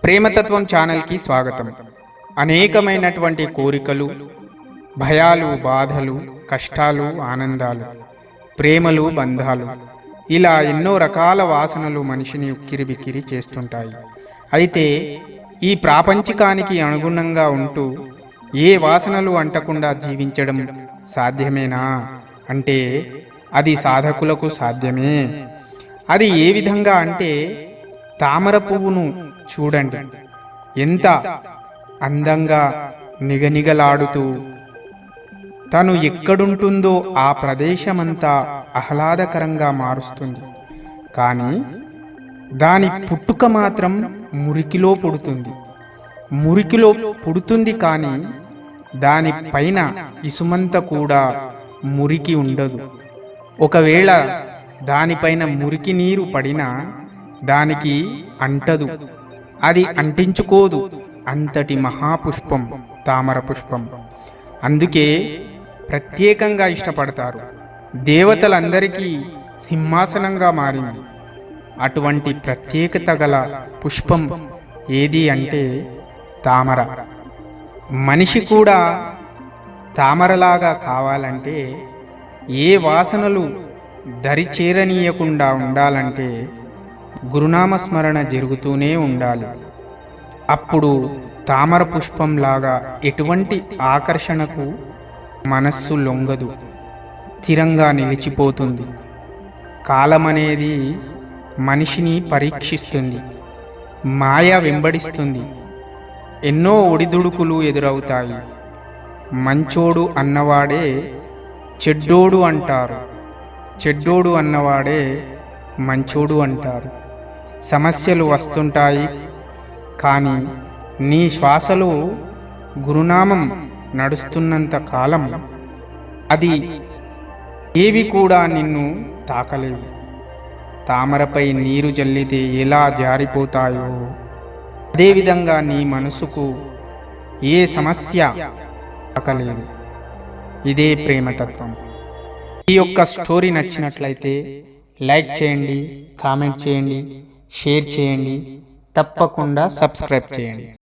ప్రేమతత్వం ఛానల్కి స్వాగతం. అనేకమైనటువంటి కోరికలు, భయాలు, బాధలు, కష్టాలు, ఆనందాలు, ప్రేమలు, బంధాలు, ఇలా ఎన్నో రకాల వాసనలు మనిషిని ఉక్కిరిబిక్కిరి చేస్తుంటాయి. అయితే ఈ ప్రాపంచికానికి అనుగుణంగా ఉంటూ ఏ వాసనలు అంటకుండా జీవించడం సాధ్యమేనా అంటే అది సాధకులకు సాధ్యమే. అది ఏ విధంగా అంటే, తామర పువ్వును చూడండి, ఎంత అందంగా నిగనిగలాడుతూ తను ఎక్కడుంటుందో ఆ ప్రదేశమంతా ఆహ్లాదకరంగా మారుస్తుంది. కానీ దాని పుట్టుక మాత్రం మురికిలో పుడుతుంది. మురికిలో పుడుతుంది కానీ దానిపైన ఇసుమంత కూడా మురికి ఉండదు. ఒకవేళ దానిపైన మురికి నీరు పడినా దానికి అంటదు, అది అంటించుకోదు. అంతటి మహాపుష్పం తామర పుష్పం. అందుకే ప్రత్యేకంగా ఇష్టపడతారు. దేవతలందరికీ సింహాసనంగా మారింది. అటువంటి ప్రత్యేకత గల పుష్పం ఏది అంటే తామర. మనిషి కూడా తామరలాగా కావాలంటే, ఏ వాసనలు దరిచేరనీయకుండా ఉండాలంటే గురునామస్మరణ జరుగుతూనే ఉండాలి. అప్పుడు తామర పుష్పంలాగా ఎటువంటి ఆకర్షణకు మనస్సు లొంగదు, స్థిరంగా నిలిచిపోతుంది. కాలమనేది మనిషిని పరీక్షిస్తుంది, మాయ వెంబడిస్తుంది. ఎన్నో ఒడిదుడుకులు ఎదురవుతాయి. మంచోడు అన్నవాడే చెడ్డోడు అంటారు, చెడ్డోడు అన్నవాడే మంచోడు అంటారు. సమస్యలు వస్తుంటాయి, కానీ నీ శ్వాసలో గురునామం నడుస్తున్నంత కాలం అది ఏవి కూడా నిన్ను తాకలేవు. తామరపై నీరు జల్లితే ఎలా జారిపోతాయో అదేవిధంగా నీ మనసుకు ఏ సమస్య తాకలేదు. ఇదే ప్రేమతత్వం. ఈ యొక్క స్టోరీ నచ్చినట్లయితే లైక్ చేయండి, కామెంట్ చేయండి, షేర్ చేయండి, తప్పకుండా సబ్స్క్రైబ్ చేయండి.